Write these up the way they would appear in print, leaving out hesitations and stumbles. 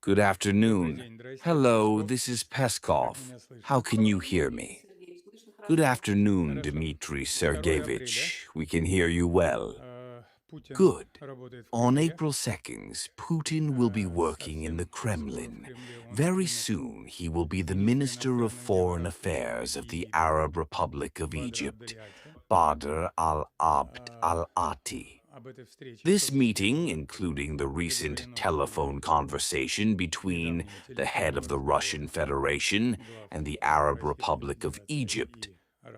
Good afternoon. Hello, this is Peskov. How can you hear me? Good afternoon, Dmitry Sergeyevich. We can hear you well. Good. On April 2nd, Putin will be working in the Kremlin. Very soon, he will be the Minister of Foreign Affairs of the Arab Republic of Egypt, Badr al-Abd al-Ati. This meeting, including the recent telephone conversation between the head of the Russian Federation and the Arab Republic of Egypt,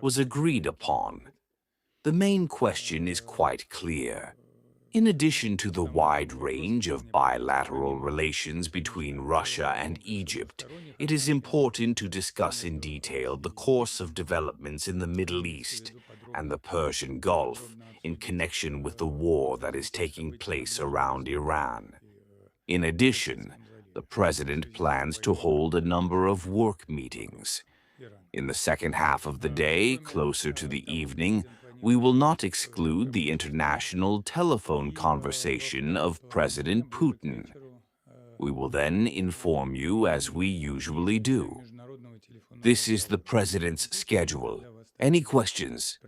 was agreed upon. The main question is quite clear. In addition to the wide range of bilateral relations between Russia and Egypt, it is important to discuss in detail the course of developments in the Middle East and the Persian Gulf in connection with the war that is taking place around Iran. In addition, the President plans to hold a number of work meetings. In the second half of the day, closer to the evening, we will not exclude the international telephone conversation of President Putin. We will then inform you as we usually do. This is the President's schedule. Any questions?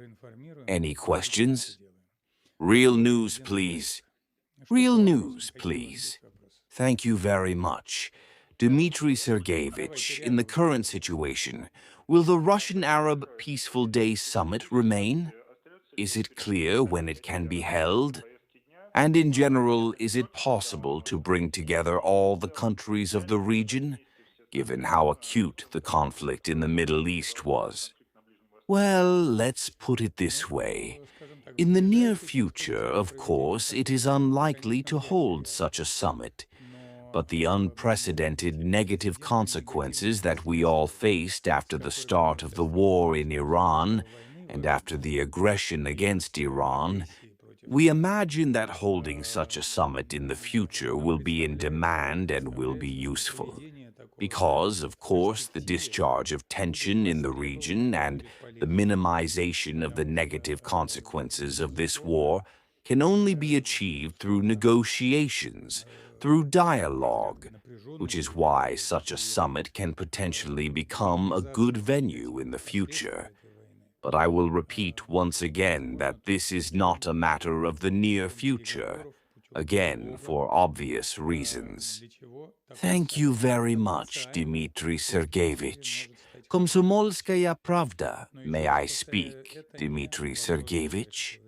Any questions? Real news, please. Real news, please. Thank you very much. Dmitry Sergeyevich, in the current situation, will the Russian Arab Peaceful Day Summit remain? Is it clear when it can be held? And in general, is it possible to bring together all the countries of the region, given how acute the conflict in the Middle East was? Well, let's put it this way. In the near future, of course, it is unlikely to hold such a summit. But the unprecedented negative consequences that we all faced after the start of the war in Iran and after the aggression against Iran, we imagine that holding such a summit in the future will be in demand and will be useful. Because, of course, the discharge of tension in the region and the minimization of the negative consequences of this war can only be achieved through negotiations, through dialogue, which is why such a summit can potentially become a good venue in the future. But I will repeat once again that this is not a matter of the near future, again for obvious reasons. Thank you very much, Dmitry Sergeyevich. Komsomolskaya Pravda, may I speak, Dmitry Sergeyevich?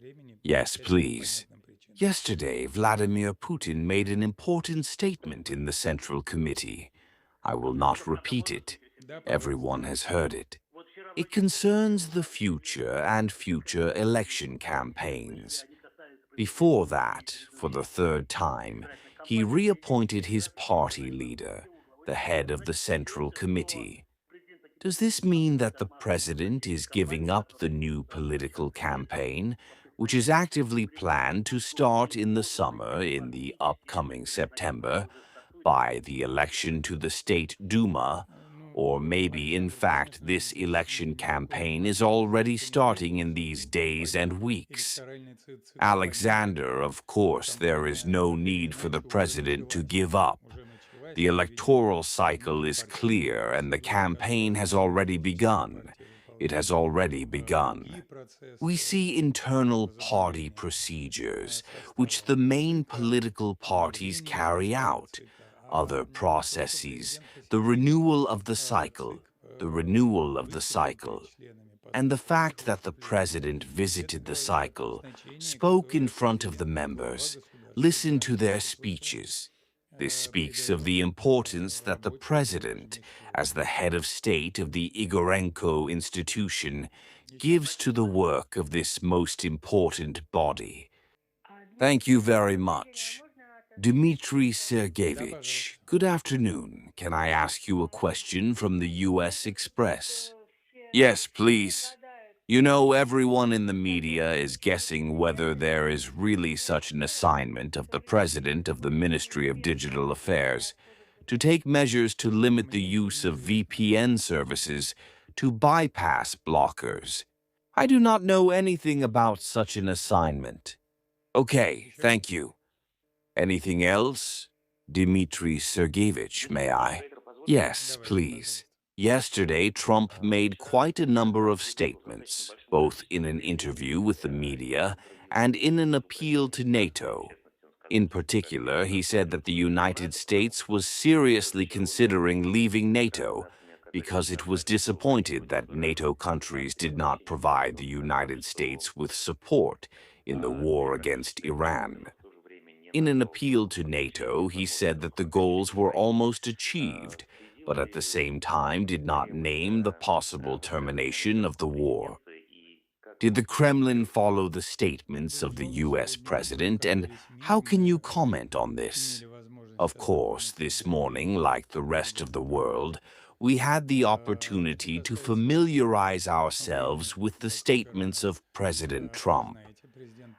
Yes, please. Yesterday, Vladimir Putin made an important statement in the Central Committee. I will not repeat it. Everyone has heard it. It concerns the future and future election campaigns. Before that, for the third time, he reappointed his party leader, the head of the Central Committee. Does this mean that the president is giving up the new political campaign, which is actively planned to start in the summer in the upcoming September, by the election to the State Duma, or maybe, in fact, this election campaign is already starting in these days and weeks? Alexander, of course, there is no need for the president to give up. The electoral cycle is clear and the campaign has already begun. It has already begun. We see internal party procedures, which the main political parties carry out. Other processes, the renewal of the cycle, and the fact that the president visited the cycle, spoke in front of the members, listened to their speeches. This speaks of the importance that the president, as the head of state of the Igorenko institution, gives to the work of this most important body. Thank you very much. Dmitry Sergeyevich, good afternoon. Can I ask you a question from the U.S. Express? Yes, please. You know, everyone in the media is guessing whether there is really such an assignment of the President of the Ministry of Digital Affairs to take measures to limit the use of VPN services to bypass blockers. I do not know anything about such an assignment. Okay, thank you. Anything else? Dmitry Sergeyevich, may I? Yes, please. Yesterday, Trump made quite a number of statements, both in an interview with the media and in an appeal to NATO. In particular, he said that the United States was seriously considering leaving NATO because it was disappointed that NATO countries did not provide the United States with support in the war against Iran. In an appeal to NATO, he said that the goals were almost achieved, but at the same time did not name the possible termination of the war. Did the Kremlin follow the statements of the US president, and how can you comment on this? Of course, this morning, like the rest of the world, we had the opportunity to familiarize ourselves with the statements of President Trump.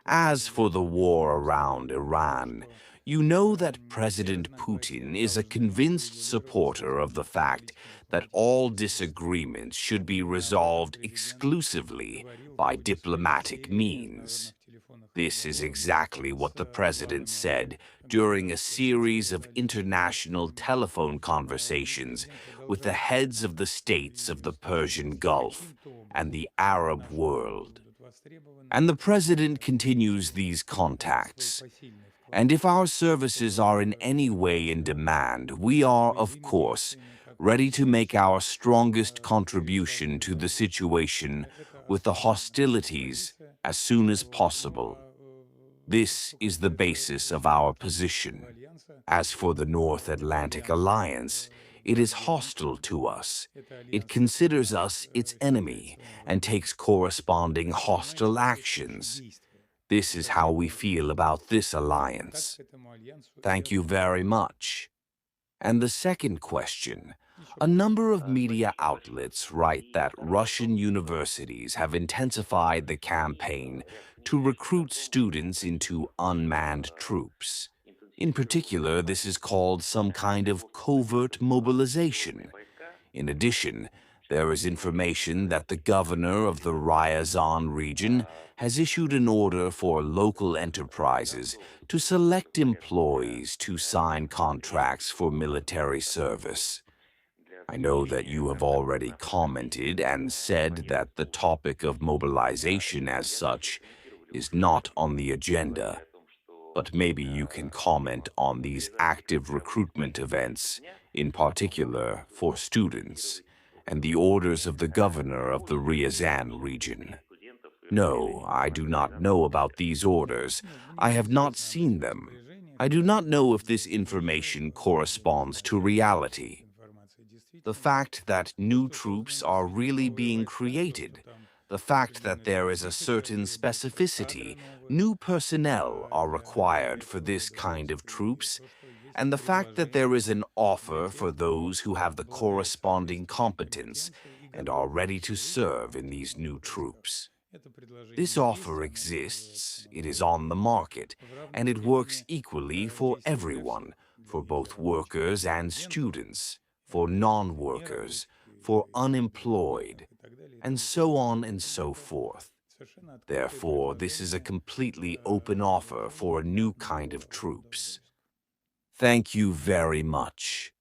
As for the war around Iran, you know that President Putin is a convinced supporter of the fact that all disagreements should be resolved exclusively by diplomatic means. This is exactly what the president said during a series of international telephone conversations with the heads of the states of the Persian Gulf and the Arab world. And the president continues these contacts. And if our services are in any way in demand, we are, of course, ready to make our strongest contribution to the situation with the hostilities as soon as possible. This is the basis of our position. As for the North Atlantic Alliance, it is hostile to us. It considers us its enemy and takes corresponding hostile actions. This is how we feel about this alliance. Thank you very much. And the second question. A number of media outlets write that Russian universities have intensified the campaign to recruit students into unmanned troops. In particular, this is called some kind of covert mobilization. In addition, there is information that the governor of the Ryazan region has issued an order for local enterprises to select employees to sign contracts for military service. I know that you have already commented and said that the topic of mobilization as such is not on the agenda, but maybe you can comment on these active recruitment events, in particular for students, and the orders of the governor of the Ryazan region. No, I do not know about these orders. I have not seen them. I do not know if this information corresponds to reality. The fact that new troops are really being created, the fact that there is a certain specificity, new personnel are required for this kind of troops, and the fact that there is an offer for those who have the corresponding competence and are ready to serve in these new troops. This offer exists, it is on the market, and it works equally for everyone, for both workers and students, for non-workers, for unemployed, and so on and so forth. Therefore, this is a completely open offer for a new kind of troops. Thank you very much.